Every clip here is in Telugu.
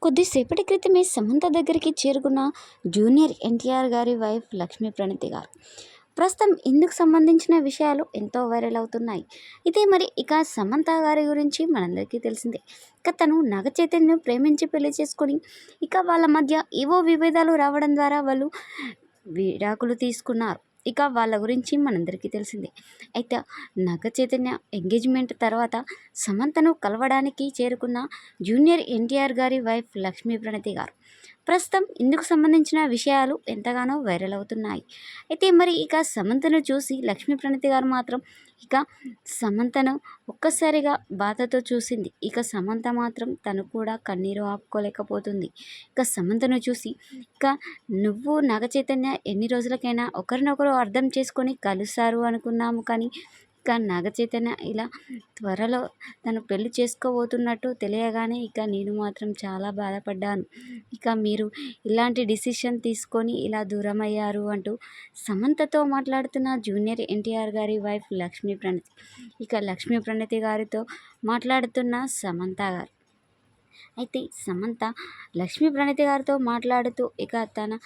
కొద్దిసేపటి క్రితమే సమంత దగ్గరికి చేరుకున్న జూనియర్ ఎన్టీఆర్ గారి వైఫ్ లక్ష్మీ ప్రణతి గారు. ప్రస్తుతం ఇందుకు సంబంధించిన విషయాలు ఎంతో వైరల్ అవుతున్నాయి. ఇదే మరి ఇక సమంత గారి గురించి మనందరికీ తెలిసిందే. ఇక తను నాగ చైతన్యను ప్రేమించి పెళ్లి చేసుకొని ఇక వాళ్ళ మధ్య ఏవో విభేదాలు రావడం ద్వారా వాళ్ళు విడాకులు తీసుకున్నారు. ఇక వాళ్ళ గురించి మనందరికీ తెలిసిందే. అయితే నాగ చైతన్య ఎంగేజ్మెంట్ తర్వాత సమంతను కలవడానికి చేరుకున్న జూనియర్ ఎన్టీఆర్ గారి వైఫ్ లక్ష్మీ ప్రణతి గారు. ప్రస్తుతం ఇందుకు సంబంధించిన విషయాలు ఎంతగానో వైరల్ అవుతున్నాయి. అయితే మరి ఇక సమంతను చూసి లక్ష్మీ ప్రణతి గారు మాత్రం ఇక సమంతను ఒక్కసారిగా బాధతో చూసింది. ఇక సమంత మాత్రం తను కూడా కన్నీరు ఆపుకోలేకపోతుంది. ఇక సమంతను చూసి ఇక నువ్వు నాగ చైతన్య ఎన్ని రోజులకైనా ఒకరినొకరు అర్థం చేసుకొని కలుస్తారు అనుకున్నాము, కానీ ఇక నాగ చైతన్య ఇలా త్వరలో తను పెళ్లి చేసుకోబోతున్నట్టు తెలియగానే ఇక నేను మాత్రం చాలా బాధపడ్డాను. ఇక మీరు ఇలాంటి డిసిషన్ తీసుకొని ఇలా దూరమయ్యారు అంటూ సమంతతో మాట్లాడుతున్న జూనియర్ ఎన్టీఆర్ గారి వైఫ్ లక్ష్మీ ప్రణతి. ఇక లక్ష్మీ ప్రణతి గారితో మాట్లాడుతున్న సమంత గారు. అయితే సమంత లక్ష్మీ ప్రణతి గారితో మాట్లాడుతూ ఇక తన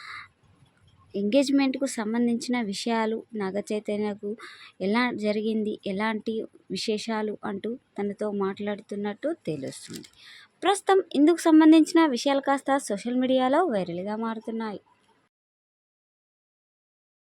ఎంగేజ్మెంట్కు సంబంధించిన విషయాలు, నాగ చైతన్యకు ఎలా జరిగింది, ఎలాంటి విశేషాలు అంటూ తనతో మాట్లాడుతున్నట్టు తెలుస్తుంది. ప్రస్తుతం ఇందుకు సంబంధించిన విషయాలు కాస్త సోషల్ మీడియాలో వైరల్గా మారుతున్నాయి.